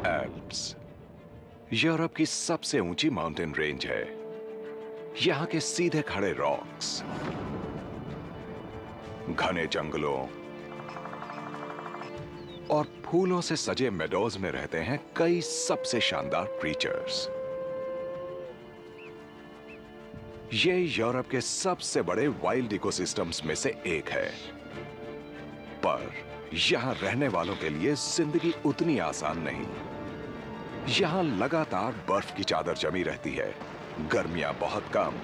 Alps Europe की सबसे ऊंची माउंटेन रेंज है। यहाँ के सीधे खड़े रॉक्स, घने जंगलों और फूलों से सजे मेडोज में रहते हैं कई सबसे शानदार क्रीचर्स। ये यूरोप के सबसे बड़े वाइल्ड इकोसिस्टम्स में से एक है, पर यहां रहने वालों के लिए जिंदगी उतनी आसान नहीं। यहां लगातार बर्फ की चादर जमी रहती है, गर्मियां बहुत कम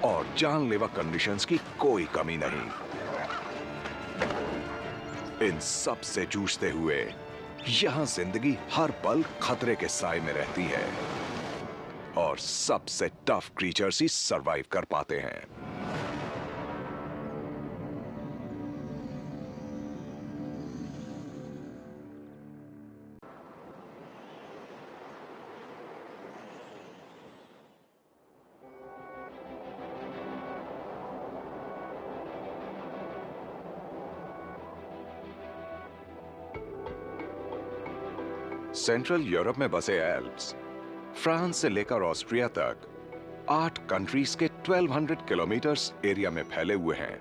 और जानलेवा कंडीशंस की कोई कमी नहीं। इन सब से जूझते हुए यहां जिंदगी हर पल खतरे के साए में रहती है और सबसे टफ क्रीचर्स ही सरवाइव कर पाते हैं। सेंट्रल यूरोप में बसे एल्प्स फ्रांस से लेकर ऑस्ट्रिया तक 8 कंट्रीज के 1200 किलोमीटर्स एरिया में फैले हुए हैं।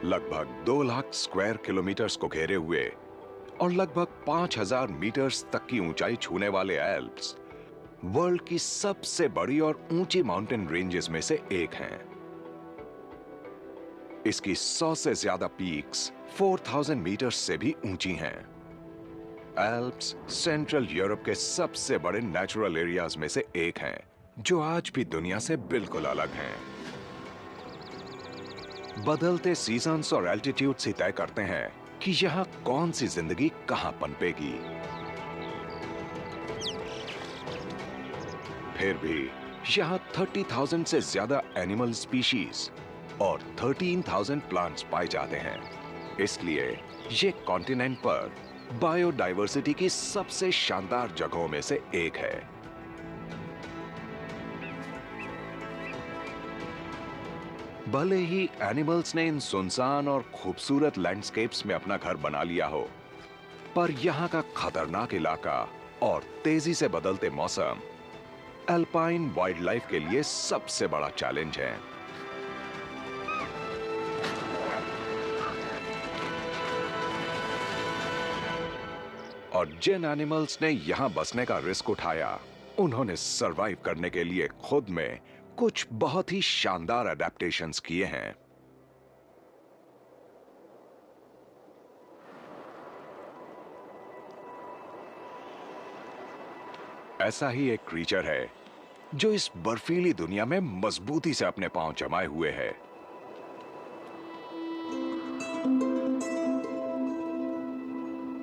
लगभग 2 लाख स्क्वायर किलोमीटर्स को घेरे हुए और लगभग 5000 मीटर्स तक की ऊंचाई छूने वाले एल्प्स वर्ल्ड की सबसे बड़ी और ऊंची माउंटेन रेंजेस में से एक हैं। इसकी 100 से ज्यादा पीक्स 4000 मीटर से भी ऊंची हैं। एल्प्स सेंट्रल यूरोप के सबसे बड़े नेचुरल एरियाज में से एक हैं, जो आज भी दुनिया से बिल्कुल अलग हैं। बदलते सीजन्स और एल्टीट्यूड्स ही तय करते हैं कि यहां कौन सी जिंदगी कहां पनपेगी। फिर भी यहां 30,000 से ज्यादा एनिमल स्पीशीज और 13,000 प्लांट्स पाए जाते हैं। इसलिए ये कॉन्टिनेंट पर बायोडायवर्सिटी की सबसे शानदार जगहों में से एक है। भले ही एनिमल्स ने इन सुनसान और खूबसूरत लैंडस्केप्स में अपना घर बना लिया हो, पर यहां का खतरनाक इलाका और तेजी से बदलते मौसम अल्पाइन वाइल्ड लाइफ के लिए सबसे बड़ा चैलेंज है। और जिन एनिमल्स ने यहां बसने का रिस्क उठाया, उन्होंने सरवाइव करने के लिए खुद में कुछ बहुत ही शानदार अडेप्टेशंस किए हैं। ऐसा ही एक क्रीचर है जो इस बर्फीली दुनिया में मजबूती से अपने पांव जमाए हुए है।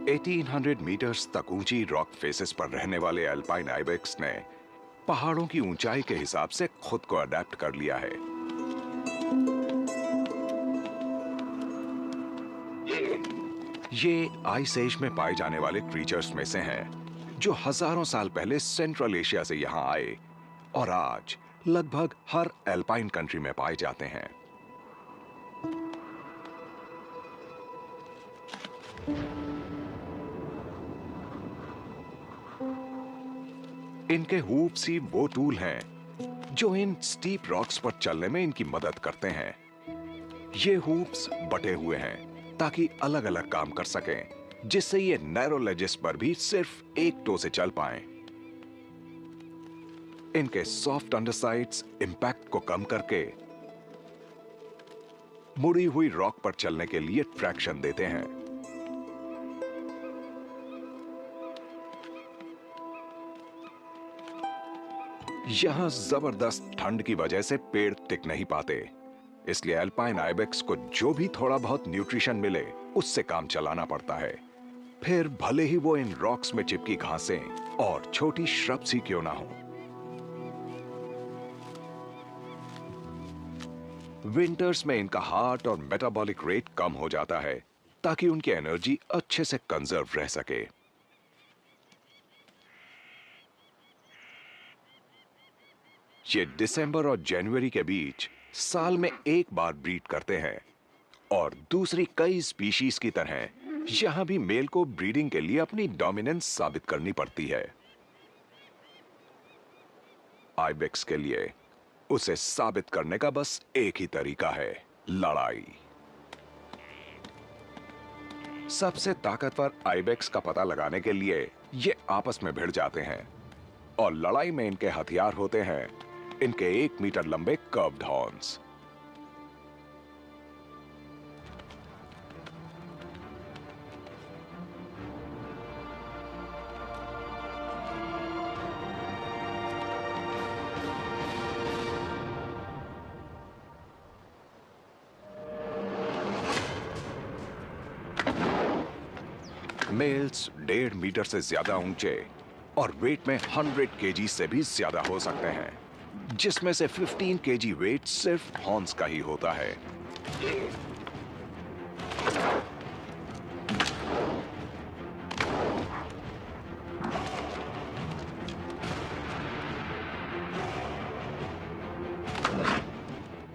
1800 मीटर्स तक ऊंची रॉक फेसेस पर रहने वाले अल्पाइन आइबेक्स ने पहाड़ों की ऊंचाई के हिसाब से खुद को अडेप्ट कर लिया है। ये आइस एज में पाए जाने वाले क्रीचर्स में से हैं, जो हजारों साल पहले सेंट्रल एशिया से यहां आए और आज लगभग हर अल्पाइन कंट्री में पाए जाते हैं। इनके हूफ्स ही वो टूल हैं जो इन स्टीप रॉक्स पर चलने में इनकी मदद करते हैं। ये हूफ्स बटे हुए हैं ताकि अलग अलग काम कर सकें, जिससे ये नैरो लेजेस पर भी सिर्फ एक टो से चल पाएं। इनके सॉफ्ट अंडरसाइड्स इंपैक्ट को कम करके मुड़ी हुई रॉक पर चलने के लिए ट्रैक्शन देते हैं। यहां जबरदस्त ठंड की वजह से पेड़ टिक नहीं पाते, इसलिए अल्पाइन आइबेक्स को जो भी थोड़ा बहुत न्यूट्रिशन मिले उससे काम चलाना पड़ता है। फिर भले ही वो इन रॉक्स में चिपकी घासें और छोटी श्रब्स ही क्यों ना हो। विंटर्स में इनका हार्ट और मेटाबॉलिक रेट कम हो जाता है ताकि उनकी एनर्जी अच्छे से कंजर्व रह सके। ये दिसंबर और जनवरी के बीच साल में एक बार ब्रीड करते हैं और दूसरी कई स्पीशीज की तरह यहां भी मेल को ब्रीडिंग के लिए अपनी डोमिनेंस साबित करनी पड़ती है। आइबेक्स के लिए उसे साबित करने का बस एक ही तरीका है, लड़ाई। सबसे ताकतवर आइबेक्स का पता लगाने के लिए ये आपस में भिड़ जाते हैं और लड़ाई में इनके हथियार होते हैं इनके 1 मीटर लंबे कर्व्ड हॉर्न्स। मेल्स 1.5 मीटर से ज्यादा ऊंचे और वेट में 100 केजी से भी ज्यादा हो सकते हैं, जिसमें से 15 केजी वेट सिर्फ हॉर्न्स का ही होता है।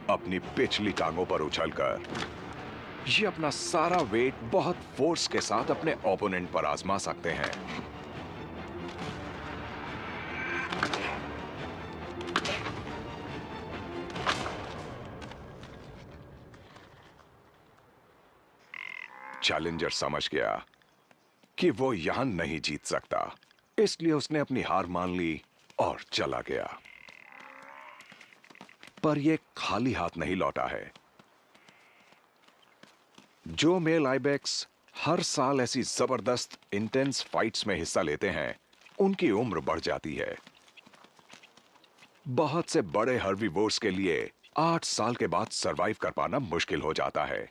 अपनी पिछली टांगों पर उछलकर ये अपना सारा वेट बहुत फोर्स के साथ अपने ओपोनेंट पर आजमा सकते हैं। चैलेंजर समझ गया कि वो यहां नहीं जीत सकता, इसलिए उसने अपनी हार मान ली और चला गया। पर यह खाली हाथ नहीं लौटा है। जो मेल आइबेक्स हर साल ऐसी जबरदस्त इंटेंस फाइट्स में हिस्सा लेते हैं, उनकी उम्र बढ़ जाती है। बहुत से बड़े हर्बीवोर्स के लिए 8 साल के बाद सरवाइव कर पाना मुश्किल हो जाता है,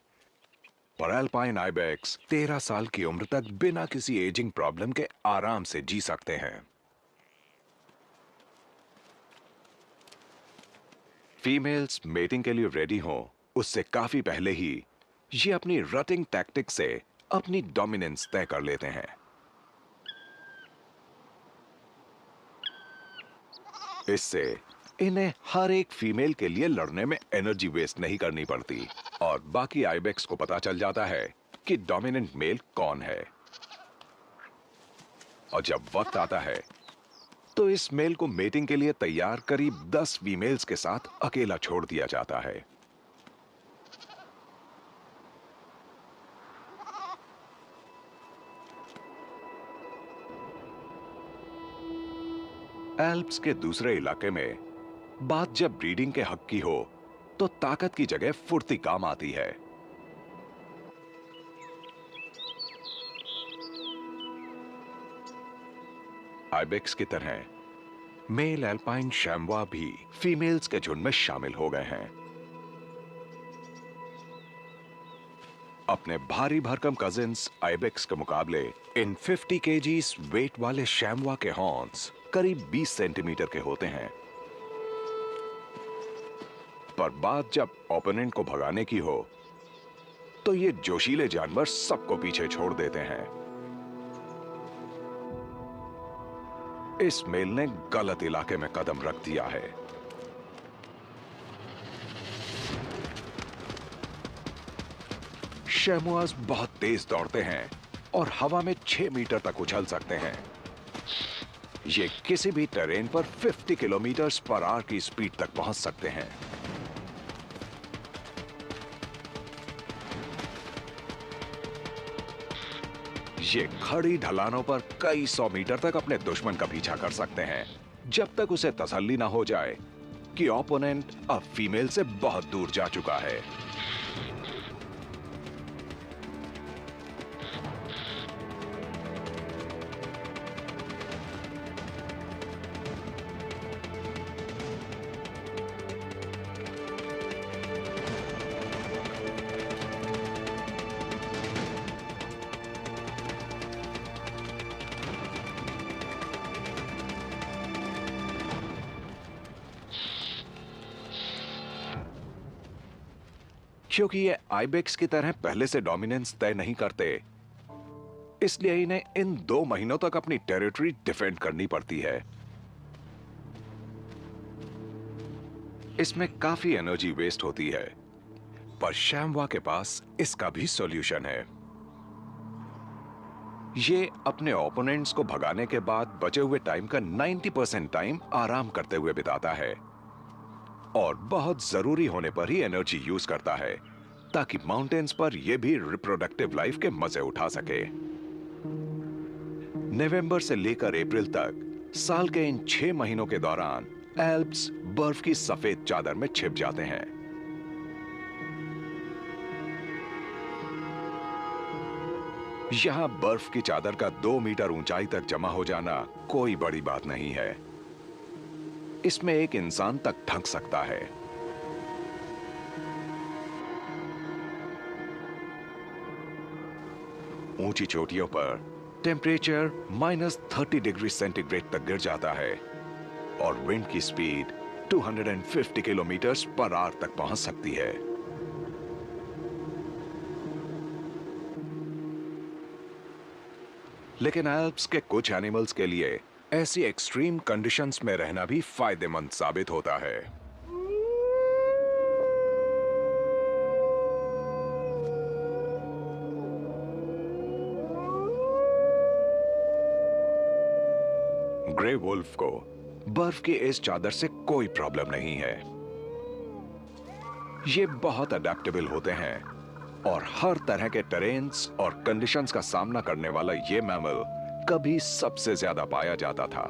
पर एल्पाइन आइबेक्स 13 साल की उम्र तक बिना किसी एजिंग प्रॉब्लम के आराम से जी सकते हैं। फीमेल्स मेटिंग के लिए रेडी हो उससे काफी पहले ही ये अपनी रटिंग टैक्टिक से अपनी डोमिनेंस तय कर लेते हैं। इससे इन्हें हर एक फीमेल के लिए लड़ने में एनर्जी वेस्ट नहीं करनी पड़ती और बाकी आइबेक्स को पता चल जाता है कि डोमिनेंट मेल कौन है। और जब वक्त आता है तो इस मेल को मेटिंग के लिए तैयार करीब 10 फीमेल्स के साथ अकेला छोड़ दिया जाता है। एल्प्स के दूसरे इलाके में बात जब ब्रीडिंग के हक की हो तो ताकत की जगह फुर्ती काम आती है। आइबेक्स की तरह मेल एल्पाइन शैम्वा भी फीमेल्स के झुंड में शामिल हो गए हैं। अपने भारी भरकम कजिन्स आइबेक्स के मुकाबले इन 50 केजीज वेट वाले शैम्वा के हॉर्न्स करीब 20 सेंटीमीटर के होते हैं। पर बात जब ओपोनेंट को भगाने की हो तो ये जोशीले जानवर सबको पीछे छोड़ देते हैं। इस मेल ने गलत इलाके में कदम रख दिया है। शैमुआज बहुत तेज दौड़ते हैं और हवा में 6 मीटर तक उछल सकते हैं। ये किसी भी टेरेन पर 50 किलोमीटर पर आवर की स्पीड तक पहुंच सकते हैं। ये खड़ी ढलानों पर कई 100 मीटर तक अपने दुश्मन का पीछा कर सकते हैं, जब तक उसे तसल्ली ना हो जाए कि ओपोनेंट अब फीमेल से बहुत दूर जा चुका है। क्योंकि ये आइबेक्स की तरह पहले से डोमिनेंस तय नहीं करते, इसलिए इन्हें इन 2 महीनों तक अपनी टेरिटरी डिफेंड करनी पड़ती है। इसमें काफी एनर्जी वेस्ट होती है, पर शैम्वा के पास इसका भी सॉल्यूशन है। ये अपने ओपोनेंट्स को भगाने के बाद बचे हुए टाइम का 90% टाइम आराम करते हुए बिताता है और बहुत जरूरी होने पर ही एनर्जी यूज करता है, ताकि माउंटेन्स पर यह भी रिप्रोडक्टिव लाइफ के मजे उठा सके। नवंबर से लेकर अप्रैल तक साल के इन 6 महीनों के दौरान एल्प्स बर्फ की सफेद चादर में छिप जाते हैं। यहां बर्फ की चादर का 2 मीटर ऊंचाई तक जमा हो जाना कोई बड़ी बात नहीं है। इसमें एक इंसान तक ढक सकता है। ऊंची चोटियों पर टेम्परेचर -30 डिग्री सेंटीग्रेड तक गिर जाता है और विंड की स्पीड 250 किलोमीटर पर आवर तक पहुंच सकती है। लेकिन एल्प्स के कुछ एनिमल्स के लिए ऐसी एक्सट्रीम कंडीशंस में रहना भी फायदेमंद साबित होता है। ग्रे वुल्फ को बर्फ की इस चादर से कोई प्रॉब्लम नहीं है। ये बहुत अडेप्टेबल होते हैं और हर तरह के टेरेन्स और कंडीशंस का सामना करने वाला ये मैमल कभी सबसे ज्यादा पाया जाता था।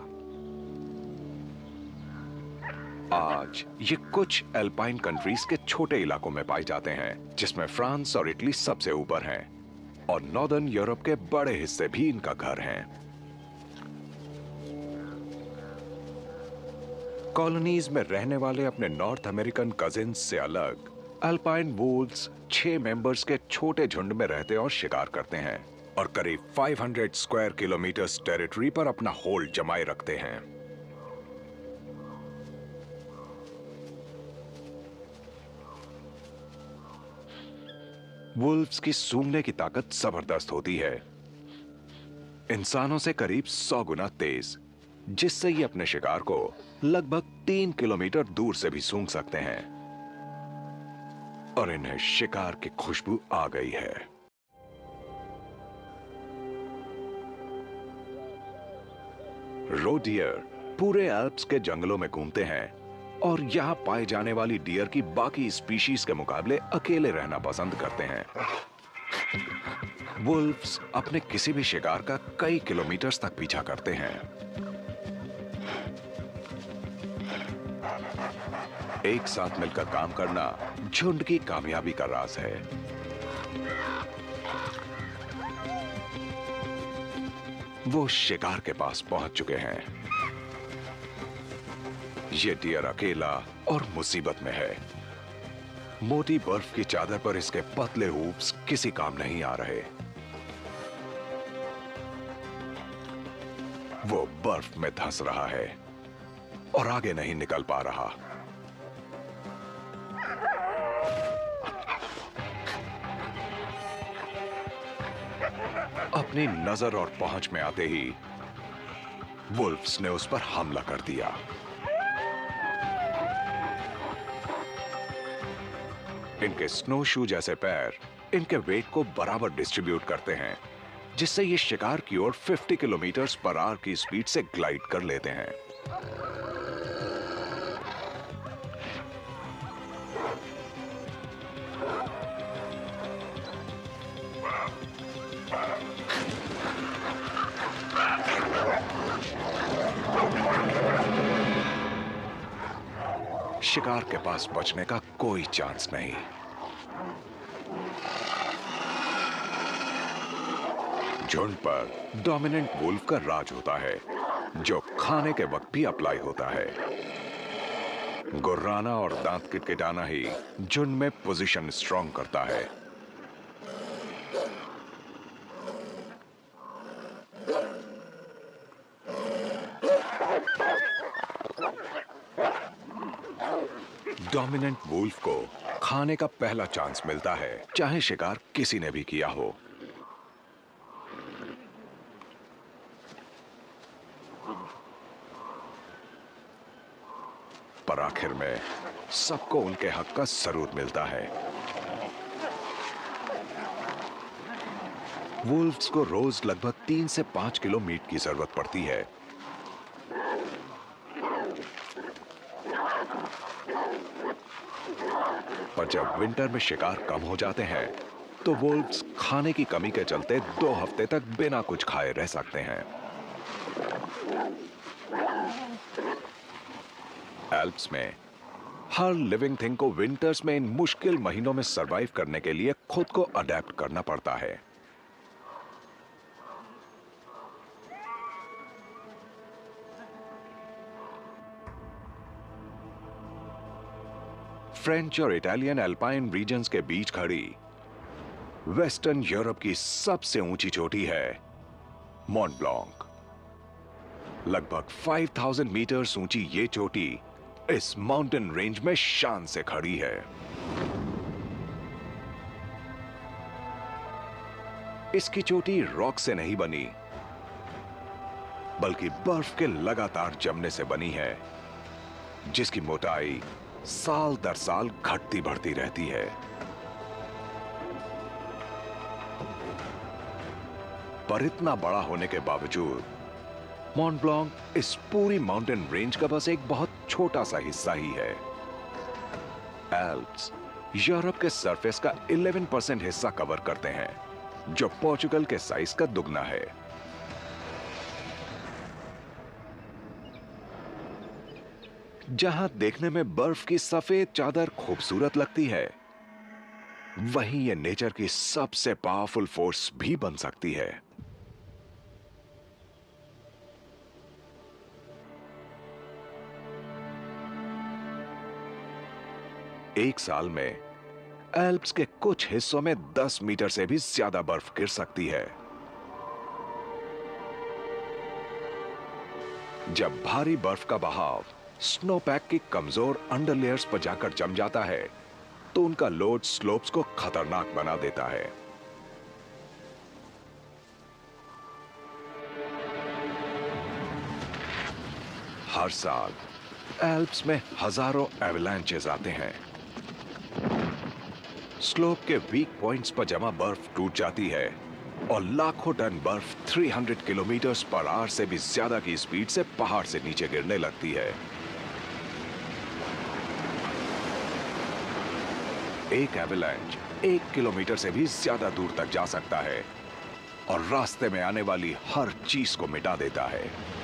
आज ये कुछ एल्पाइन कंट्रीज के छोटे इलाकों में पाए जाते हैं, जिसमें फ्रांस और इटली सबसे ऊपर हैं और नॉर्दर्न यूरोप के बड़े हिस्से भी इनका घर हैं। कॉलोनीज में रहने वाले अपने नॉर्थ अमेरिकन कजिन्स से अलग अल्पाइन वुल्व्स 6 मेंबर्स के छोटे झुंड में रहते और शिकार करते हैं और करीब 500 स्क्वायर किलोमीटर टेरिटरी पर अपना होल्ड जमाए रखते हैं। वुल्व्स की सूंघने की ताकत जबरदस्त होती है, इंसानों से करीब 100 गुना तेज, जिससे ये अपने शिकार को लगभग 3 किलोमीटर दूर से भी सूंघ सकते हैं। और इन्हें शिकार की खुशबू आ गई है। रो डियर पूरे एल्प्स के जंगलों में घूमते हैं और यहां पाए जाने वाली डियर की बाकी स्पीशीज के मुकाबले अकेले रहना पसंद करते हैं। वुल्व्स अपने किसी भी शिकार का कई किलोमीटर तक पीछा करते हैं। एक साथ मिलकर काम करना झुंड की कामयाबी का राज है। वो शिकार के पास पहुंच चुके हैं। ये डियर अकेला और मुसीबत में है। मोटी बर्फ की चादर पर इसके पतले हूप्स किसी काम नहीं आ रहे। वो बर्फ में धंस रहा है और आगे नहीं निकल पा रहा। अपनी नजर और पहुंच में आते ही वुल्व्स ने उस पर हमला कर दिया। इनके स्नो शू जैसे पैर इनके वेट को बराबर डिस्ट्रीब्यूट करते हैं, जिससे ये शिकार की ओर 50 किलोमीटर पर आवर की स्पीड से ग्लाइड कर लेते हैं। शिकार के पास बचने का कोई चांस नहीं। झुंड पर डोमिनेंट वुल्फ का राज होता है, जो खाने के वक्त भी अप्लाई होता है। गुर्राना और दांत किटकिटाना ही झुंड में पोजीशन स्ट्रांग करता है। डोमिनेंट वुल्फ को खाने का पहला चांस मिलता है, चाहे शिकार किसी ने भी किया हो। पर आखिर में सबको उनके हक का जरूर मिलता है। वुल्व्स को रोज लगभग 3 से 5 किलो मीट की जरूरत पड़ती है। पर जब विंटर में शिकार कम हो जाते हैं तो वुल्व्स खाने की कमी के चलते 2 हफ्ते तक बिना कुछ खाए रह सकते हैं। एल्प्स में हर लिविंग थिंग को विंटर्स में इन मुश्किल महीनों में सरवाइव करने के लिए खुद को अडेप्ट करना पड़ता है। फ्रेंच और इटालियन अल्पाइन रीजन्स के बीच खड़ी वेस्टर्न यूरोप की सबसे ऊंची चोटी है मॉन्ट ब्लांक। लगभग 5000 मीटर ऊंची ये चोटी इस माउंटेन रेंज में शान से खड़ी है। इसकी चोटी रॉक से नहीं बनी बल्कि बर्फ के लगातार जमने से बनी है, जिसकी मोटाई साल दर साल घटती बढ़ती रहती है। पर इतना बड़ा होने के बावजूद मॉन्ट ब्लांक इस पूरी माउंटेन रेंज का बस एक बहुत छोटा सा हिस्सा ही है। एल्प्स यूरोप के सरफेस का 11% हिस्सा कवर करते हैं, जो पोर्चुगल के साइज का दुगना है। जहां देखने में बर्फ की सफेद चादर खूबसूरत लगती है, वहीं यह नेचर की सबसे पावरफुल फोर्स भी बन सकती है। एक साल में एल्प्स के कुछ हिस्सों में 10 मीटर से भी ज्यादा बर्फ गिर सकती है। जब भारी बर्फ का बहाव स्नोपैक की कमजोर अंडरलेयर्स पर जाकर जम जाता है तो उनका लोड स्लोप्स को खतरनाक बना देता है। हर साल एल्प्स में हजारों एवलांचेस आते हैं। स्लोप के वीक पॉइंट्स पर जमा बर्फ टूट जाती है और लाखों टन बर्फ 300 किलोमीटर पर आवर से भी ज्यादा की स्पीड से पहाड़ से नीचे गिरने लगती है। एक एवलांच 1 किलोमीटर से भी ज्यादा दूर तक जा सकता है और रास्ते में आने वाली हर चीज को मिटा देता है।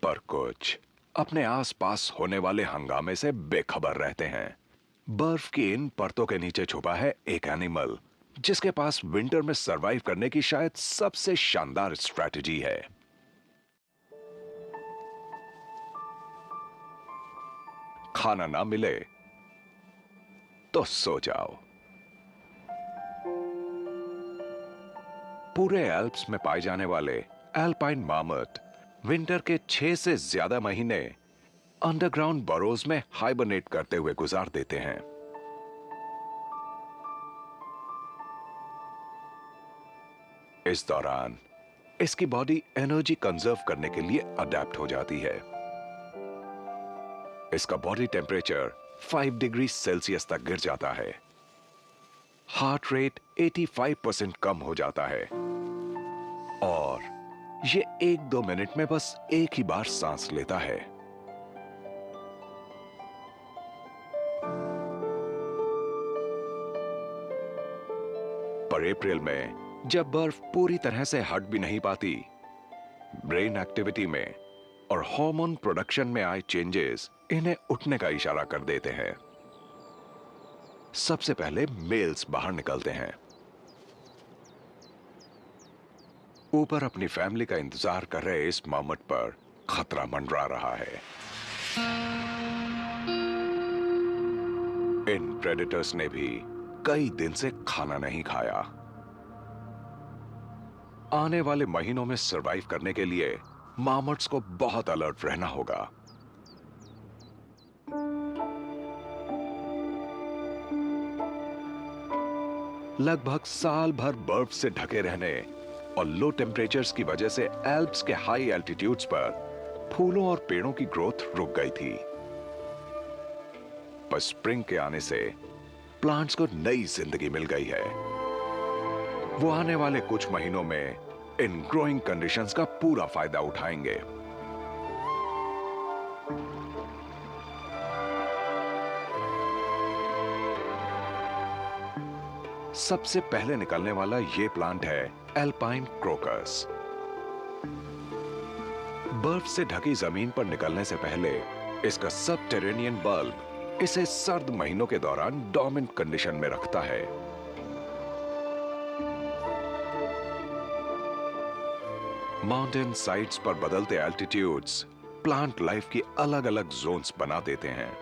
पर कुछ अपने आसपास होने वाले हंगामे से बेखबर रहते हैं। बर्फ की इन परतों के नीचे छुपा है एक एनिमल जिसके पास विंटर में सरवाइव करने की शायद सबसे शानदार स्ट्रैटेजी है। खाना ना मिले तो सो जाओ। पूरे एल्प्स में पाए जाने वाले एल्पाइन मामथ विंटर के 6 से ज्यादा महीने अंडरग्राउंड बरोज में हाइबरनेट करते हुए गुजार देते हैं। इस दौरान इसकी बॉडी एनर्जी कंजर्व करने के लिए अडेप्ट हो जाती है। इसका बॉडी टेम्परेचर 5 डिग्री सेल्सियस तक गिर जाता है। हार्ट रेट 85% कम हो जाता है और ये 1-2 मिनट में बस एक ही बार सांस लेता है। पर अप्रैल में जब बर्फ पूरी तरह से हट भी नहीं पाती, ब्रेन एक्टिविटी में और हार्मोन प्रोडक्शन में आए चेंजेस इन्हें उठने का इशारा कर देते हैं। सबसे पहले मेल्स बाहर निकलते हैं। ऊपर अपनी फैमिली का इंतजार कर रहे इस मामट पर खतरा मंडरा रहा है। इन प्रेडेटर्स ने भी कई दिन से खाना नहीं खाया। आने वाले महीनों में सरवाइव करने के लिए मामट्स को बहुत अलर्ट रहना होगा। लगभग साल भर बर्फ से ढके रहने और लो टेम्परेचर्स की वजह से एल्प्स के हाई एल्टीट्यूड्स पर फूलों और पेड़ों की ग्रोथ रुक गई थी। पर स्प्रिंग के आने से प्लांट्स को नई जिंदगी मिल गई है। वो आने वाले कुछ महीनों में इन ग्रोइंग कंडीशंस का पूरा फायदा उठाएंगे। सबसे पहले निकलने वाला ये प्लांट है एल्पाइन क्रोकस। बर्फ से ढकी जमीन पर निकलने से पहले इसका सबटेरेनियन बल्ब इसे सर्द महीनों के दौरान डोर्मेंट कंडीशन में रखता है। माउंटेन साइड्स पर बदलते एल्टीट्यूड्स प्लांट लाइफ की अलग-अलग जोन्स बना देते हैं।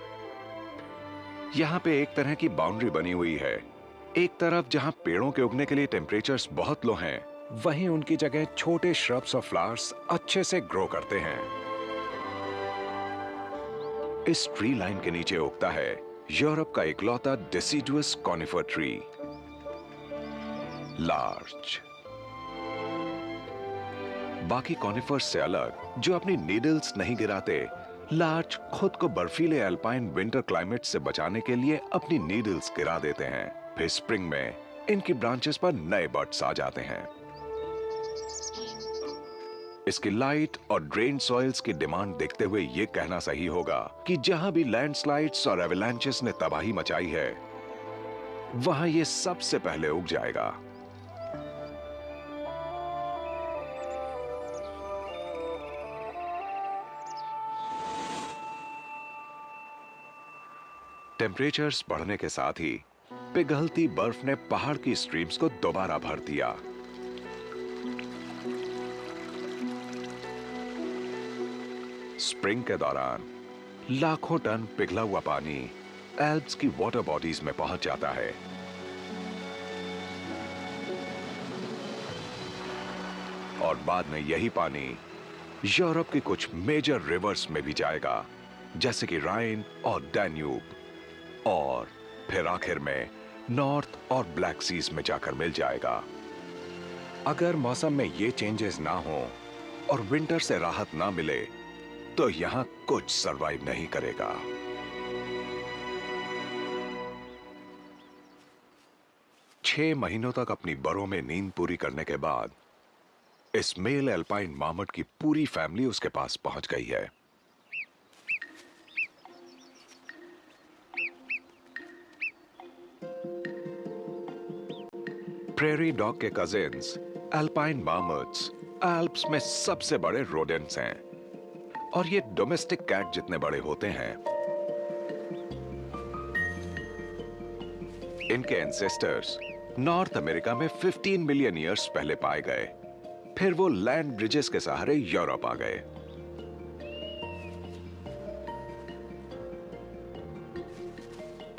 यहां पे एक तरह की बाउंड्री बनी हुई है। एक तरफ जहां पेड़ों के उगने के लिए टेम्परेचर्स बहुत लो हैं, वहीं उनकी जगह छोटे श्रब्स और फ्लावर्स अच्छे से ग्रो करते हैं। इस ट्री लाइन के नीचे उगता है यूरोप का इकलौता डेसिडुअस कॉनिफर ट्री, लार्च। बाकी कॉनिफर्स से अलग, जो अपनी नीडल्स नहीं गिराते, लार्च खुद को बर्फीले एल्पाइन विंटर क्लाइमेट से बचाने के लिए अपनी नीडल्स गिरा देते हैं। फिर स्प्रिंग में इनकी ब्रांचेस पर नए बड्स आ जाते हैं। इसकी लाइट और ड्रेन सॉइल्स की डिमांड देखते हुए यह कहना सही होगा कि जहां भी लैंडस्लाइड्स और एवलांचेस ने तबाही मचाई है, वहां यह सबसे पहले उग जाएगा। टेम्परेचर्स बढ़ने के साथ ही पिघलती बर्फ ने पहाड़ की स्ट्रीम्स को दोबारा भर दिया। स्प्रिंग के दौरान लाखों टन पिघला हुआ पानी एल्प्स की वाटर बॉडीज में पहुंच जाता है। और बाद में यही पानी यूरोप के कुछ मेजर रिवर्स में भी जाएगा, जैसे कि राइन और डैन्यूब, और फिर आखिर में नॉर्थ और ब्लैक सीज में जाकर मिल जाएगा। अगर मौसम में ये चेंजेस ना हो और विंटर से राहत ना मिले, तो यहां कुछ सरवाइव नहीं करेगा। छह महीनों तक अपनी बरों में नींद पूरी करने के बाद इस मेल एल्पाइन मामट की पूरी फैमिली उसके पास पहुंच गई है। प्रेरी डॉग के कजिन्स एल्पाइन मामट्स एल्प्स में सबसे बड़े रोडेंट्स हैं और ये डोमेस्टिक कैट जितने बड़े होते हैं। इनके एंसेस्टर्स नॉर्थ अमेरिका में 15 मिलियन ईयर्स पहले पाए गए। फिर वो लैंड ब्रिजेस के सहारे यूरोप आ गए।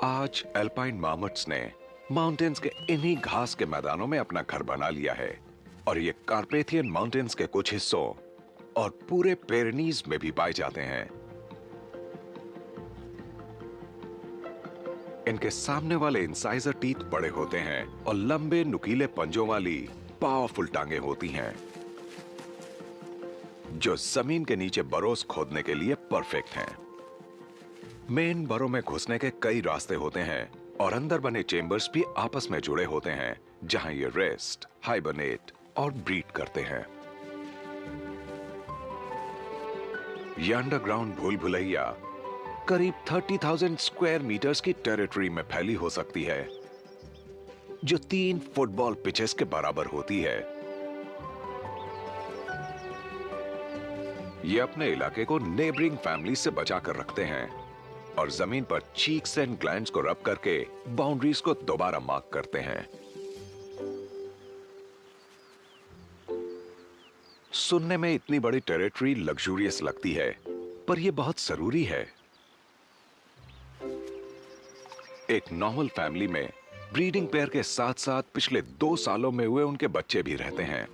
आज एल्पाइन मामट्स ने माउंटेन्स के इन्हीं घास के मैदानों में अपना घर बना लिया है और ये कार्पेथियन माउंटेन्स के कुछ हिस्सों और पूरे पेरेनीज में भी पाए जाते हैं। इनके सामने वाले इंसाइजर टीथ बड़े होते हैं और लंबे नुकीले पंजों वाली पावरफुल टांगे होती हैं, जो जमीन के नीचे बरोस खोदने के लिए परफेक्ट हैं। मेन बरो में घुसने के कई रास्ते होते हैं और अंदर बने चेंबर्स भी आपस में जुड़े होते हैं, जहां ये रेस्ट, हाइबरनेट और ब्रीड करते हैं। ये अंडरग्राउंड भूल भुलैया करीब 30,000 स्क्वायर मीटर्स की टेरिटरी में फैली हो सकती है, जो 3 फुटबॉल पिचेस के बराबर होती है। ये अपने इलाके को नेबरिंग फैमिली से बचाकर रखते हैं और जमीन पर चीक्स एंड ग्लैंड्स को रब करके बाउंड्रीज को दोबारा मार्क करते हैं। सुनने में इतनी बड़ी टेरिटरी लग्जूरियस लगती है, पर यह बहुत जरूरी है। एक नॉर्मल फैमिली में ब्रीडिंग पेयर के साथ साथ पिछले 2 सालों में हुए उनके बच्चे भी रहते हैं।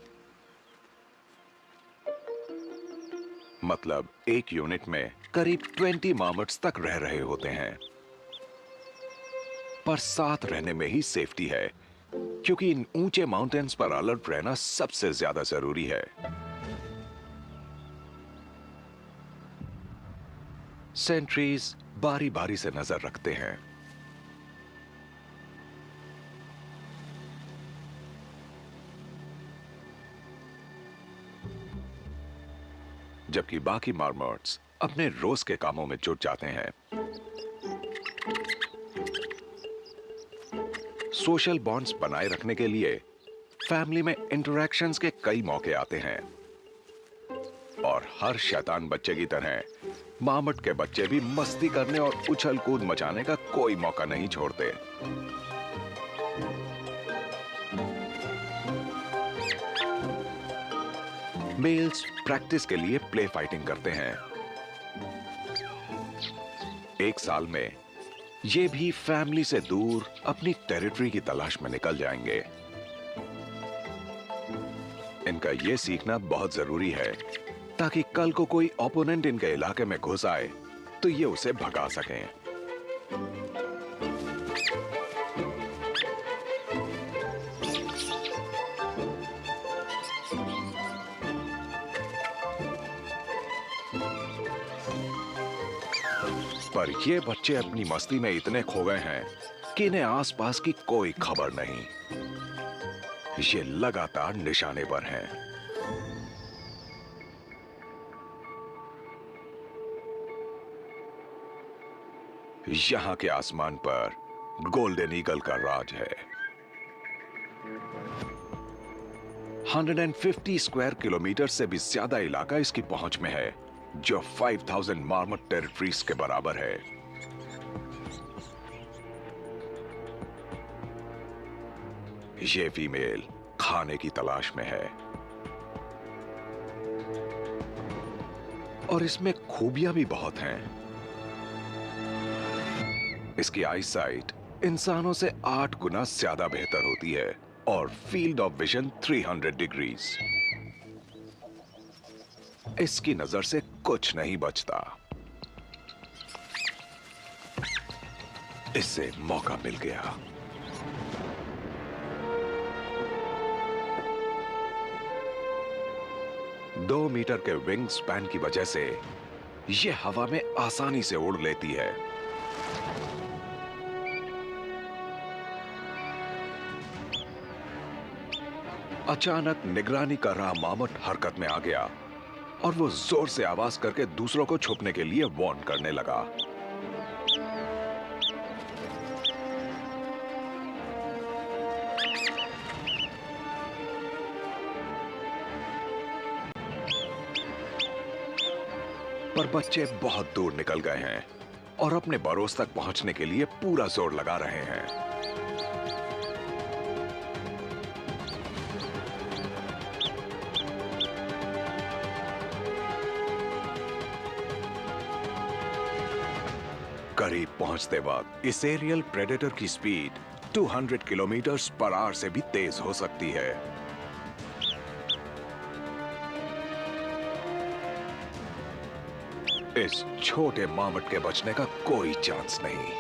मतलब एक यूनिट में करीब 20 मार्मट्स तक रह रहे होते हैं। पर साथ रहने में ही सेफ्टी है, क्योंकि इन ऊंचे माउंटेन्स पर अलर्ट रहना सबसे ज्यादा जरूरी है। सेंट्रीज बारी बारी से नजर रखते हैं। जबकि बाकी मार्मोट्स अपने रोज के कामों में जुट जाते हैं। सोशल बॉन्ड्स बनाए रखने के लिए फैमिली में इंटरैक्शंस के कई मौके आते हैं, और हर शैतान बच्चे की तरह मार्मट के बच्चे भी मस्ती करने और उछल कूद मचाने का कोई मौका नहीं छोड़ते। मेल्स प्रैक्टिस के लिए प्ले फाइटिंग करते हैं। एक साल में ये भी फैमिली से दूर अपनी टेरिटरी की तलाश में निकल जाएंगे। इनका ये सीखना बहुत जरूरी है, ताकि कल को कोई ओपोनेंट इनके इलाके में घुस आए तो ये उसे भगा सकें। पर ये बच्चे अपनी मस्ती में इतने खो गए हैं कि इन्हें आसपास की कोई खबर नहीं। ये लगातार निशाने पर हैं। यहां के आसमान पर गोल्डन ईगल का राज है। 150 स्क्वायर किलोमीटर से भी ज्यादा इलाका इसकी पहुंच में है, जो 5000 मार्मट टेरिटरीज के बराबर है। ये फीमेल खाने की तलाश में है, और इसमें खूबियां भी बहुत हैं। इसकी आईसाइट इंसानों से 8 गुना ज्यादा बेहतर होती है, और फील्ड ऑफ विजन 300 डिग्रीज। इसकी नजर से कुछ नहीं बचता। इससे मौका मिल गया। दो मीटर के विंग स्पैन की वजह से यह हवा में आसानी से उड़ लेती है। अचानक निगरानी कर रहा मामट हरकत में आ गया, और वो जोर से आवाज करके दूसरों को छुपने के लिए वार्न करने लगा। पर बच्चे बहुत दूर निकल गए हैं और अपने बरोस तक पहुंचने के लिए पूरा जोर लगा रहे हैं। करीब पहुंचते वक्त इस एरियल प्रेडेटर की स्पीड 200 किलोमीटर पर आवर से भी तेज हो सकती है। इस छोटे मामट के बचने का कोई चांस नहीं।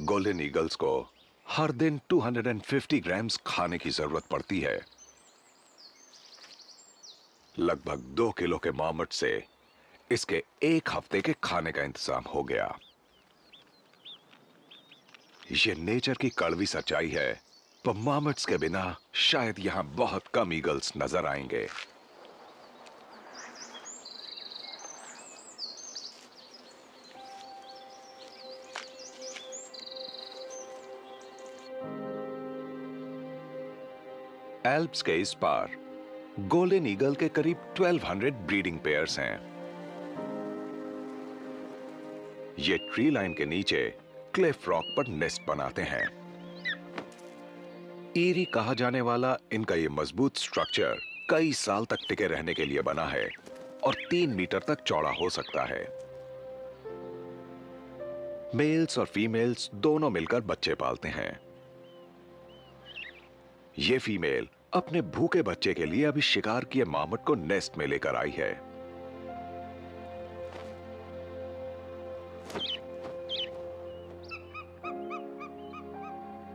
गोल्डन ईगल्स को हर दिन 250 ग्राम्स खाने की जरूरत पड़ती है। लगभग 2 किलो के मामट से इसके एक हफ्ते के खाने का इंतजाम हो गया। ये नेचर की कड़वी सच्चाई है, पर मामट्स के बिना शायद यहां बहुत कम ईगल्स नजर आएंगे। एल्प्स के इस पार गोल्डन ईगल के करीब 1200 ब्रीडिंग पेयर्स हैं। ये ट्री लाइन के नीचे क्लिफ रॉक पर नेस्ट बनाते हैं। ईरी कहा जाने वाला इनका ये मजबूत स्ट्रक्चर कई साल तक टिके रहने के लिए बना है और 3 मीटर तक चौड़ा हो सकता है। मेल्स और फीमेल्स दोनों मिलकर बच्चे पालते हैं। ये फीमेल अपने भूखे बच्चे के लिए अभी शिकार किए मामट को नेस्ट में लेकर आई है।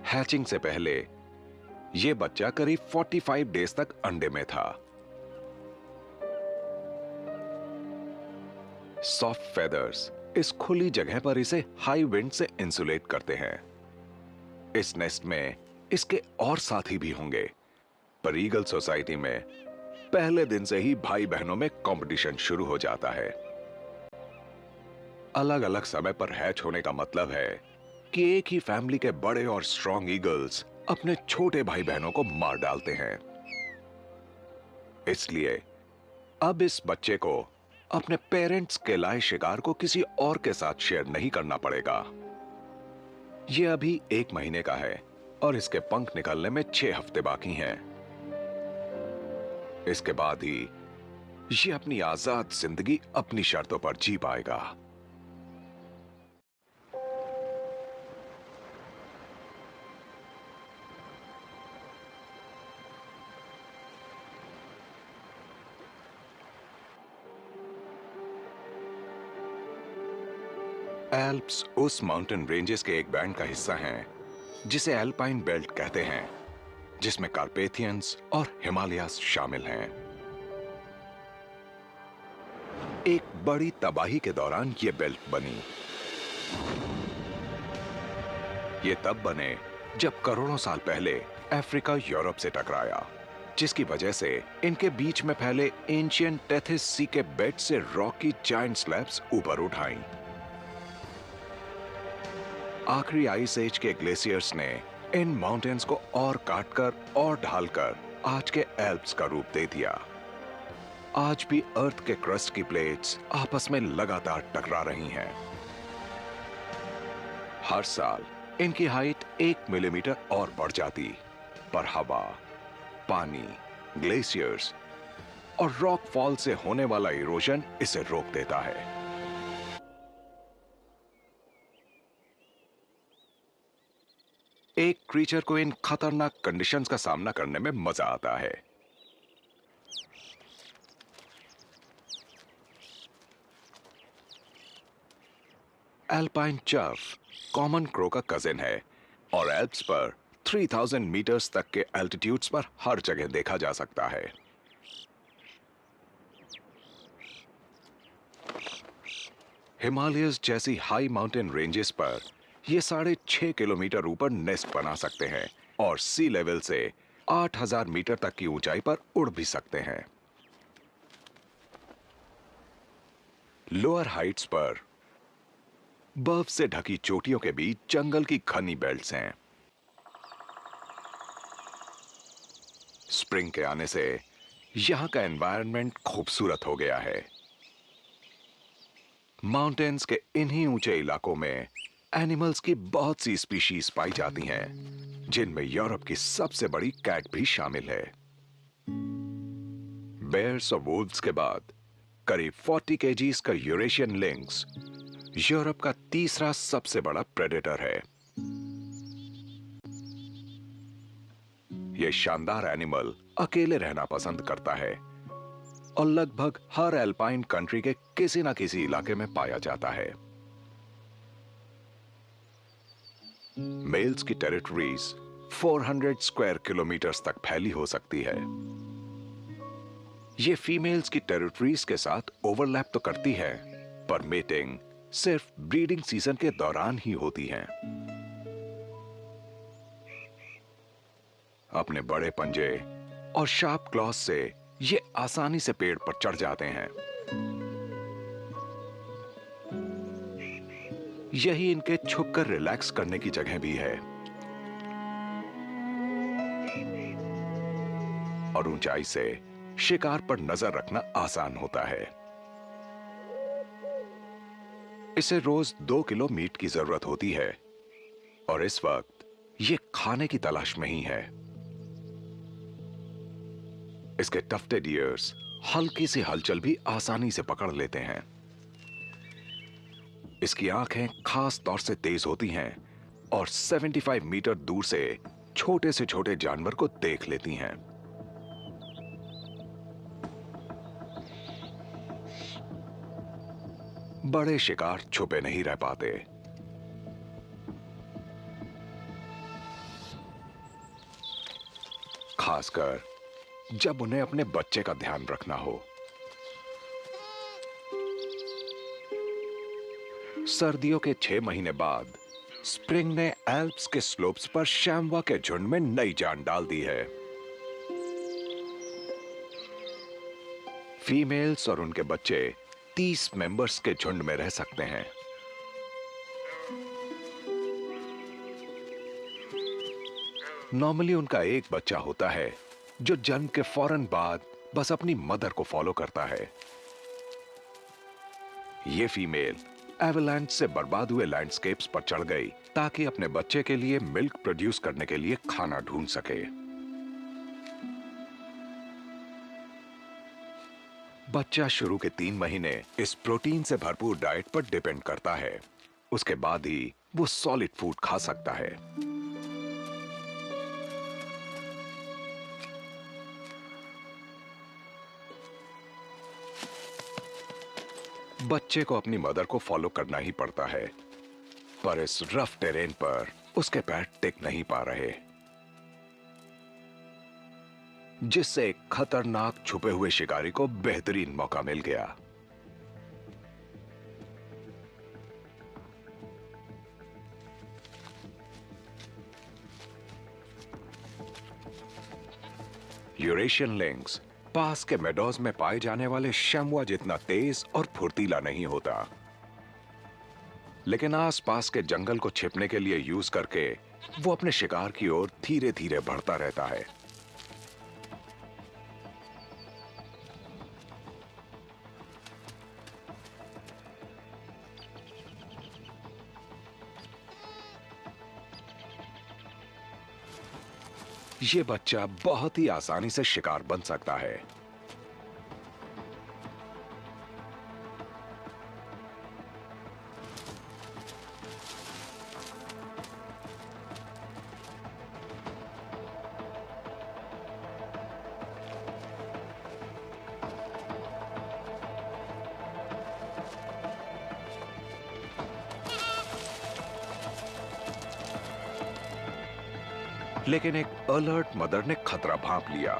हैचिंग से पहले यह बच्चा करीब 45 डेज तक अंडे में था। सॉफ्ट फेदर्स इस खुली जगह पर इसे हाई विंड से इंसुलेट करते हैं। इस नेस्ट में इसके और साथी भी होंगे, पर ईगल सोसाइटी में पहले दिन से ही भाई बहनों में कंपटीशन शुरू हो जाता है। अलग अलग समय पर हैच होने का मतलब है कि एक ही फैमिली के बड़े और स्ट्रॉन्ग ईगल्स अपने छोटे भाई बहनों को मार डालते हैं। इसलिए अब इस बच्चे को अपने पेरेंट्स के लाए शिकार को किसी और के साथ शेयर नहीं करना पड़ेगा। यह अभी 1 महीने का है और इसके पंख निकलने में 6 हफ्ते बाकी हैं। इसके बाद ही यह अपनी आजाद जिंदगी अपनी शर्तों पर जी पाएगा। एल्प्स उस माउंटेन रेंजेस के एक बैंड का हिस्सा हैं जिसे एल्पाइन बेल्ट कहते हैं, जिसमें कार्पेथियंस और हिमालयास शामिल हैं। एक बड़ी तबाही के दौरान यह बेल्ट बनी। ये तब बने जब करोड़ों साल पहले अफ्रीका यूरोप से टकराया, जिसकी वजह से इनके बीच में फैले एंशिएंट टेथिस सी के बेड से रॉकी जायंट स्लैब्स ऊपर उठ आईं। आखिरी आइस एज के ग्लेशियर्स ने इन माउंटेन्स को और काटकर और ढालकर आज के एल्प्स का रूप दे दिया। आज भी अर्थ के क्रस्ट की प्लेट्स आपस में लगातार टकरा रही हैं। हर साल इनकी हाइट 1 मिलीमीटर और बढ़ जाती, पर हवा, पानी, ग्लेशियर्स और रॉक फॉल से होने वाला इरोजन इसे रोक देता है। एक क्रीचर को इन खतरनाक कंडीशंस का सामना करने में मजा आता है। एल्पाइन चर्फ कॉमन क्रो का कजिन है और एल्प्स पर 3000 मीटर्स तक के एल्टीट्यूड्स पर हर जगह देखा जा सकता है। हिमालयस जैसी हाई माउंटेन रेंजेस पर ये 6.5 किलोमीटर ऊपर नेस्ट बना सकते हैं और सी लेवल से 8000 मीटर तक की ऊंचाई पर उड़ भी सकते हैं। लोअर हाइट्स पर बर्फ से ढकी चोटियों के बीच जंगल की घनी बेल्ट्स हैं। स्प्रिंग के आने से यहां का एनवायरनमेंट खूबसूरत हो गया है। माउंटेन्स के इन्हीं ऊंचे इलाकों में एनिमल्स की बहुत सी स्पीशीज पाई जाती हैं, जिनमें यूरोप की सबसे बड़ी कैट भी शामिल है। बेयर्स और वुल्व्स के बाद करीब 40 केजीज का यूरेशियन लिंक्स यूरोप का तीसरा सबसे बड़ा प्रेडेटर है। यह शानदार एनिमल अकेले रहना पसंद करता है और लगभग हर एल्पाइन कंट्री के किसी ना किसी इलाके में पाया जाता है। मेल्स की टेरिटरीज 400 स्क्वायर किलोमीटर्स तक फैली हो सकती है। ये फीमेल्स की टेरिटरीज के साथ ओवरलैप तो करती है, पर मेटिंग सिर्फ ब्रीडिंग सीजन के दौरान ही होती है। अपने बड़े पंजे और शार्प क्लॉज से ये आसानी से पेड़ पर चढ़ जाते हैं। यही इनके छुपकर रिलैक्स करने की जगह भी है और ऊंचाई से शिकार पर नजर रखना आसान होता है। इसे रोज 2 किलो मीट की जरूरत होती है और इस वक्त ये खाने की तलाश में ही है। इसके टफ्टेड ईयर्स हल्की सी हलचल भी आसानी से पकड़ लेते हैं। इसकी आंखें खास तौर से तेज होती हैं और 75 मीटर दूर से छोटे से छोटे जानवर को देख लेती हैं। बड़े शिकार छुपे नहीं रह पाते। खासकर जब उन्हें अपने बच्चे का ध्यान रखना हो। सर्दियों के 6 महीने बाद स्प्रिंग ने एल्प्स के स्लोप्स पर शैम्बा के झुंड में नई जान डाल दी है। फीमेल्स और उनके बच्चे 30 मेंबर्स के झुंड में रह सकते हैं। नॉर्मली उनका एक बच्चा होता है जो जन्म के फौरन बाद बस अपनी मदर को फॉलो करता है। ये फीमेल एवलांच से बर्बाद हुए लैंडस्केप्स पर चढ़ गई ताकि अपने बच्चे के लिए मिल्क प्रोड्यूस करने के लिए खाना ढूंढ सके। बच्चा शुरू के 3 महीने इस प्रोटीन से भरपूर डाइट पर डिपेंड करता है। उसके बाद ही वो सॉलिड फूड खा सकता है। बच्चे को अपनी मदर को फॉलो करना ही पड़ता है, पर इस रफ टेरेन पर उसके पैर टिक नहीं पा रहे, जिससे एक खतरनाक छुपे हुए शिकारी को बेहतरीन मौका मिल गया। यूरेशियन लिंक्स पास के मेडोज में पाए जाने वाले शैम्बा जितना तेज और फुर्तीला नहीं होता, लेकिन आसपास के जंगल को छिपने के लिए यूज करके वो अपने शिकार की ओर धीरे धीरे बढ़ता रहता है। ये बच्चा बहुत ही आसानी से शिकार बन सकता है। लेकिन एक अलर्ट मदर ने खतरा भांप लिया।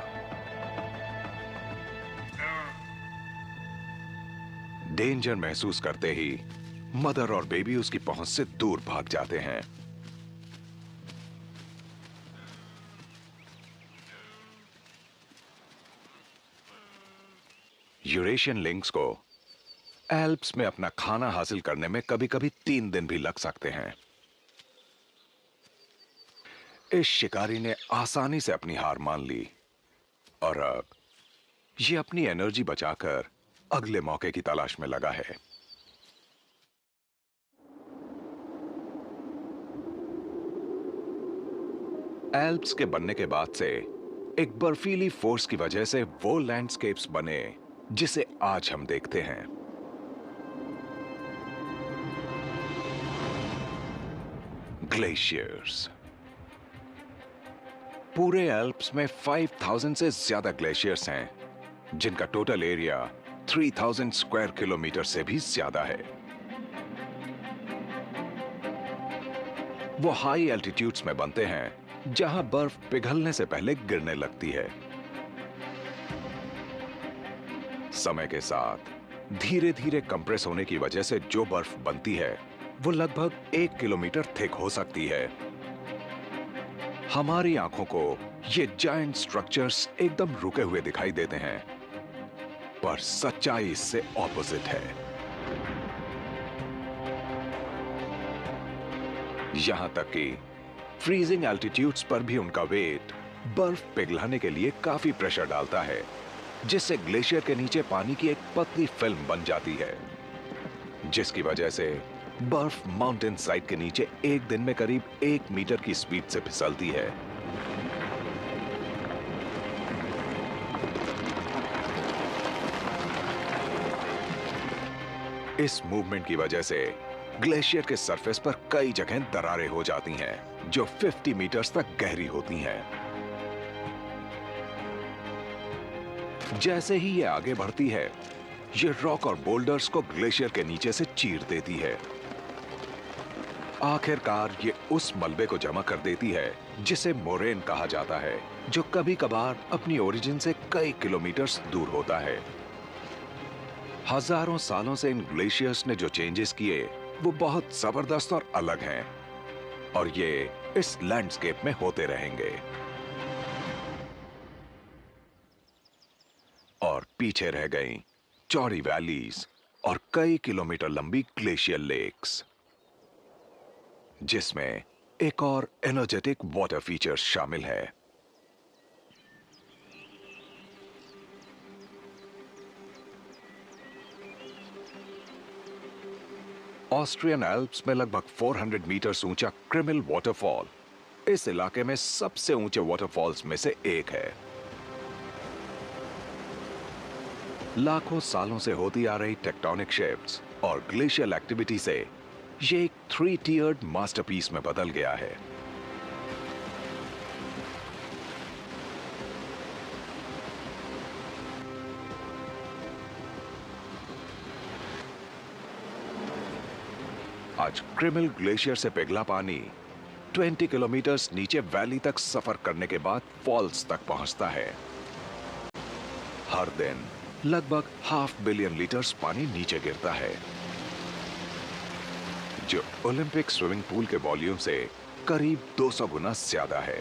डेंजर महसूस करते ही मदर और बेबी उसकी पहुंच से दूर भाग जाते हैं। यूरेशियन लिंक्स को एल्प्स में अपना खाना हासिल करने में कभी-कभी 3 दिन भी लग सकते हैं। इस शिकारी ने आसानी से अपनी हार मान ली और अब ये अपनी एनर्जी बचाकर अगले मौके की तलाश में लगा है। एल्प्स के बनने के बाद से एक बर्फीली फोर्स की वजह से वो लैंडस्केप्स बने जिसे आज हम देखते हैं। ग्लेशियर्स। पूरे एल्प्स में 5000 से ज्यादा ग्लेशियर्स हैं, जिनका टोटल एरिया 3000 स्क्वायर किलोमीटर से भी ज्यादा है। वो हाई एल्टीट्यूड्स में बनते हैं, जहां बर्फ पिघलने से पहले गिरने लगती है। समय के साथ धीरे धीरे कंप्रेस होने की वजह से जो बर्फ बनती है वो लगभग 1 किलोमीटर थिक हो सकती है। हमारी आंखों को ये जायंट स्ट्रक्चर्स एकदम रुके हुए दिखाई देते हैं, पर सच्चाई इससे ऑपोजिट है। यहां तक कि फ्रीजिंग एल्टीट्यूड्स पर भी उनका वेट बर्फ पिघलाने के लिए काफी प्रेशर डालता है, जिससे ग्लेशियर के नीचे पानी की एक पतली फिल्म बन जाती है, जिसकी वजह से बर्फ माउंटेन साइड के नीचे एक दिन में करीब 1 मीटर की स्पीड से फिसलती है। इस मूवमेंट की वजह से ग्लेशियर के सरफेस पर कई जगह दरारें हो जाती हैं, जो 50 मीटर्स तक गहरी होती हैं। जैसे ही ये आगे बढ़ती है, ये रॉक और बोल्डर्स को ग्लेशियर के नीचे से चीर देती है। आखिरकार ये उस मलबे को जमा कर देती है जिसे मोरेन कहा जाता है, जो कभी कभार अपनी ओरिजिन से कई किलोमीटर्स दूर होता है। हजारों सालों से इन ग्लेशियर्स ने जो चेंजेस किए वो बहुत जबरदस्त और अलग हैं, और ये इस लैंडस्केप में होते रहेंगे। और पीछे रह गई चौड़ी वैलीज और कई किलोमीटर लंबी ग्लेशियर लेक्स, जिसमें एक और एनर्जेटिक वाटर फीचर्स शामिल है। ऑस्ट्रियन एल्प्स में लगभग 400 मीटर्स ऊंचा क्रिमिल वाटरफॉल इस इलाके में सबसे ऊंचे वाटरफॉल्स में से एक है। लाखों सालों से होती आ रही टेक्टोनिक शिफ्ट्स और ग्लेशियल एक्टिविटी से ये एक 3-tiered मास्टरपीस में बदल गया है। आज क्रिमिल ग्लेशियर से पिघला पानी 20 किलोमीटर्स नीचे वैली तक सफर करने के बाद फॉल्स तक पहुंचता है। हर दिन लगभग 500 मिलियन लीटर्स पानी नीचे गिरता है, जो ओलंपिक स्विमिंग पूल के वॉल्यूम से करीब 200 गुना ज्यादा है।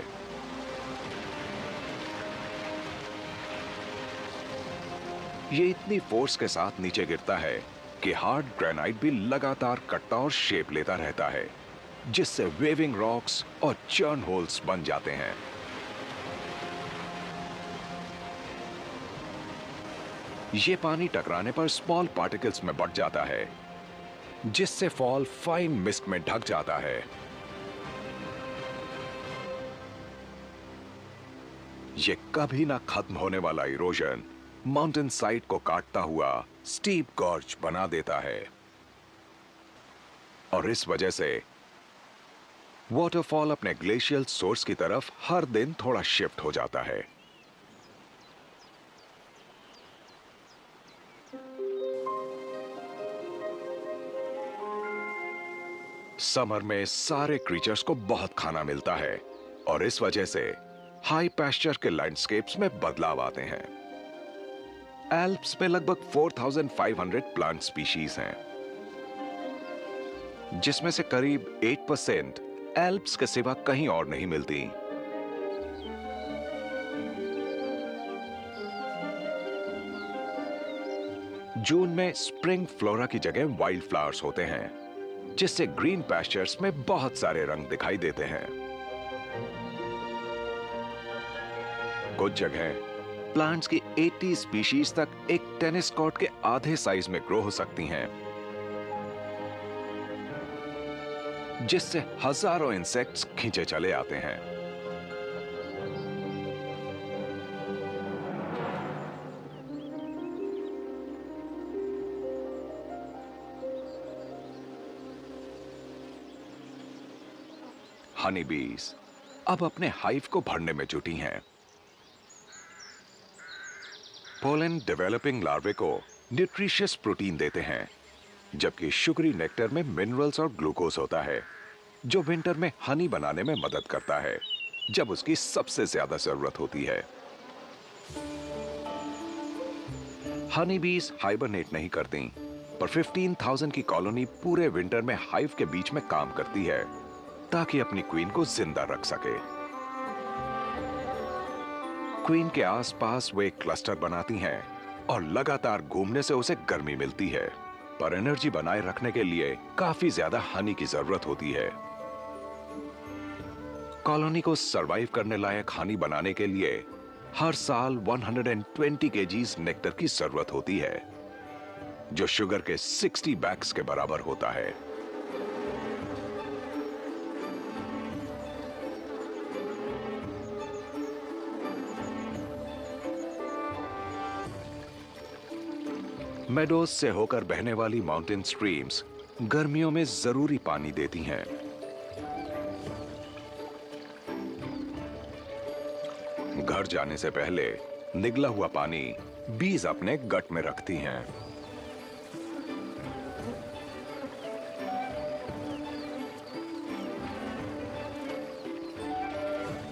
ये इतनी फोर्स के साथ नीचे गिरता है कि हार्ड ग्रेनाइट भी लगातार कटता और शेप लेता रहता है, जिससे वेविंग रॉक्स और चर्न होल्स बन जाते हैं। ये पानी टकराने पर स्मॉल पार्टिकल्स में बढ़ जाता है, जिससे फॉल फाइन मिस्ट में ढक जाता है। ये कभी ना खत्म होने वाला इरोजन माउंटेन साइड को काटता हुआ स्टीप गॉर्ज बना देता है, और इस वजह से वाटरफॉल अपने ग्लेशियल सोर्स की तरफ हर दिन थोड़ा शिफ्ट हो जाता है। समर में सारे क्रीचर्स को बहुत खाना मिलता है, और इस वजह से हाई पैस्चर के लैंडस्केप्स में बदलाव आते हैं। एल्प्स में लगभग 4500 प्लांट स्पीशीज हैं, जिसमें से करीब 8% एल्प्स के सिवा कहीं और नहीं मिलती। जून में स्प्रिंग फ्लोरा की जगह वाइल्ड फ्लावर्स होते हैं, जिससे ग्रीन पैस्चर्स में बहुत सारे रंग दिखाई देते हैं। कुछ जगह प्लांट्स की 80 स्पीशीज तक एक टेनिस कोर्ट के आधे साइज में ग्रो हो सकती हैं, जिससे हजारों इंसेक्ट्स खींचे चले आते हैं। हनी बीज अब अपने हाइव को भरने में जुटी हैं। पोलन डेवलपिंग लार्वे को न्यूट्रिशियस प्रोटीन देते हैं, जबकि शुगरी नेक्टर में मिनरल्स और ग्लूकोज होता है, जो विंटर में हनी बनाने में मदद करता है, जब उसकी सबसे ज्यादा जरूरत होती है। हनी बीज हाइबरनेट नहीं करती, पर 15,000 की कॉलोनी पूरे विंटर में हाइव के बीच में काम करती है, ताकि अपनी क्वीन को जिंदा रख सके। क्वीन के आसपास वे क्लस्टर बनाती हैं, और लगातार घूमने से उसे गर्मी मिलती है, पर एनर्जी बनाए रखने के लिए काफी ज्यादा हनी की जरूरत होती है। कॉलोनी को सरवाइव करने लायक हनी बनाने के लिए हर साल 120 केजीज नेक्टर की जरूरत होती है, जो शुगर के 60 बैग्स के बराबर होता है। मेडोज से होकर बहने वाली माउंटेन स्ट्रीम्स गर्मियों में जरूरी पानी देती हैं। घर जाने से पहले निगला हुआ पानी बीज अपने गट में रखती हैं।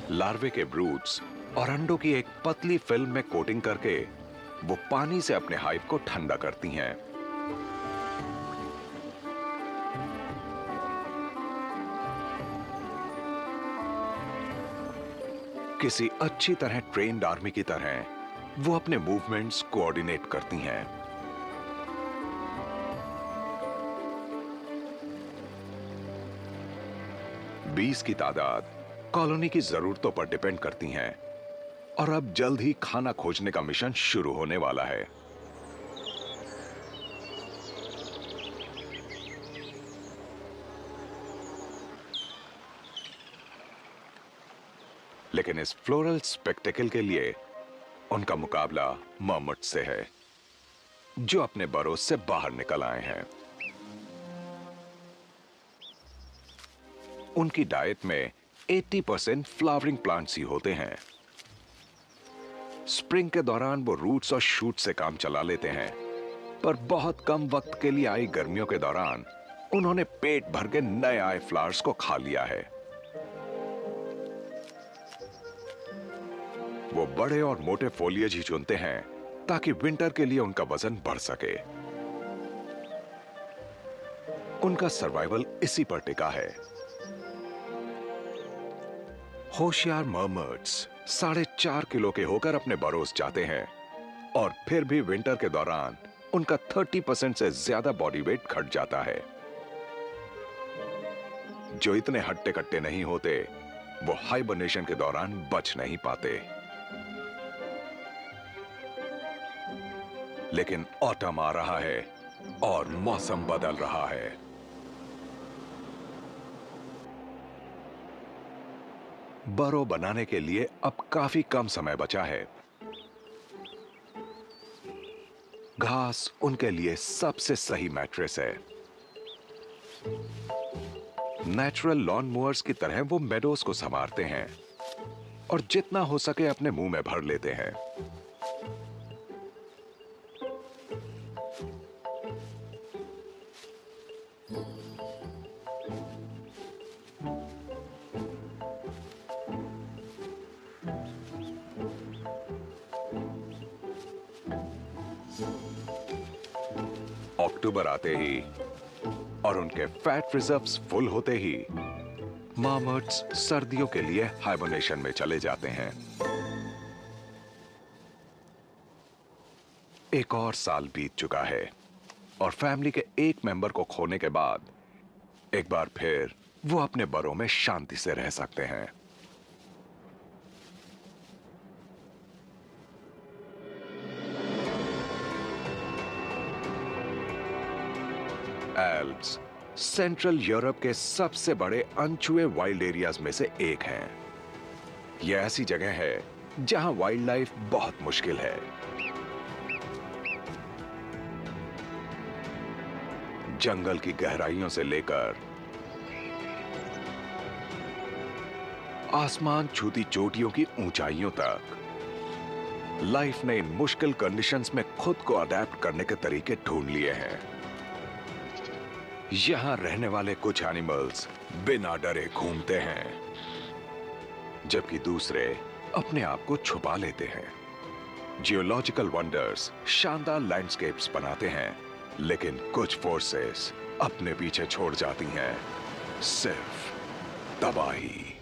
लार्वे के ब्रूड्स और अंडों की एक पतली फिल्म में कोटिंग करके वो पानी से अपने हाइव को ठंडा करती हैं। किसी अच्छी तरह ट्रेन्ड आर्मी की तरह वो अपने मूवमेंट्स कोऑर्डिनेट करती हैं। बीज की तादाद कॉलोनी की जरूरतों पर डिपेंड करती हैं और अब जल्द ही खाना खोजने का मिशन शुरू होने वाला है। लेकिन इस फ्लोरल स्पेक्टेकल के लिए उनका मुकाबला मर्मट से है, जो अपने बरों से बाहर निकल आए हैं। उनकी डाइट में 80% फ्लावरिंग प्लांट्स ही होते हैं। स्प्रिंग के दौरान वो रूट्स और शूट से काम चला लेते हैं, पर बहुत कम वक्त के लिए आई गर्मियों के दौरान उन्होंने पेट भर के नए आए फ्लावर्स को खा लिया है। वो बड़े और मोटे फोलिएज ही चुनते हैं ताकि विंटर के लिए उनका वजन बढ़ सके। उनका सर्वाइवल इसी पर टिका है। होशियार मर्मर्ड्स 4.5 किलो के होकर अपने बरोस जाते हैं और फिर भी विंटर के दौरान उनका 30% से ज्यादा बॉडी वेट घट जाता है। जो इतने हट्टे कट्टे नहीं होते वो हाइबरनेशन के दौरान बच नहीं पाते। लेकिन ऑटम आ रहा है और मौसम बदल रहा है। बरो बनाने के लिए अब काफी कम समय बचा है। घास उनके लिए सबसे सही मैट्रेस है। नेचुरल लॉन मूवर्स की तरह वो मेडोज को संवारते हैं और जितना हो सके अपने मुंह में भर लेते हैं। अक्टूबर आते ही और उनके फैट रिजर्व्स फुल होते ही मर्मर्ड्स सर्दियों के लिए हाइबरनेशन में चले जाते हैं। एक और साल बीत चुका है और फैमिली के एक मेंबर को खोने के बाद एक बार फिर वो अपने बरों में शांति से रह सकते हैं। एल्प्स सेंट्रल यूरोप के सबसे बड़े अनछुए वाइल्ड एरियाज में से एक हैं। यह ऐसी जगह है जहां वाइल्ड लाइफ बहुत मुश्किल है। जंगल की गहराइयों से लेकर आसमान छूती चोटियों की ऊंचाइयों तक लाइफ ने इन मुश्किल कंडीशंस में खुद को अडेप्ट करने के तरीके ढूंढ लिए हैं। यहां रहने वाले कुछ एनिमल्स बिना डरे घूमते हैं, जबकि दूसरे अपने आप को छुपा लेते हैं। जियोलॉजिकल वंडर्स शानदार लैंडस्केप्स बनाते हैं, लेकिन कुछ फोर्सेस अपने पीछे छोड़ जाती हैं सिर्फ तबाही।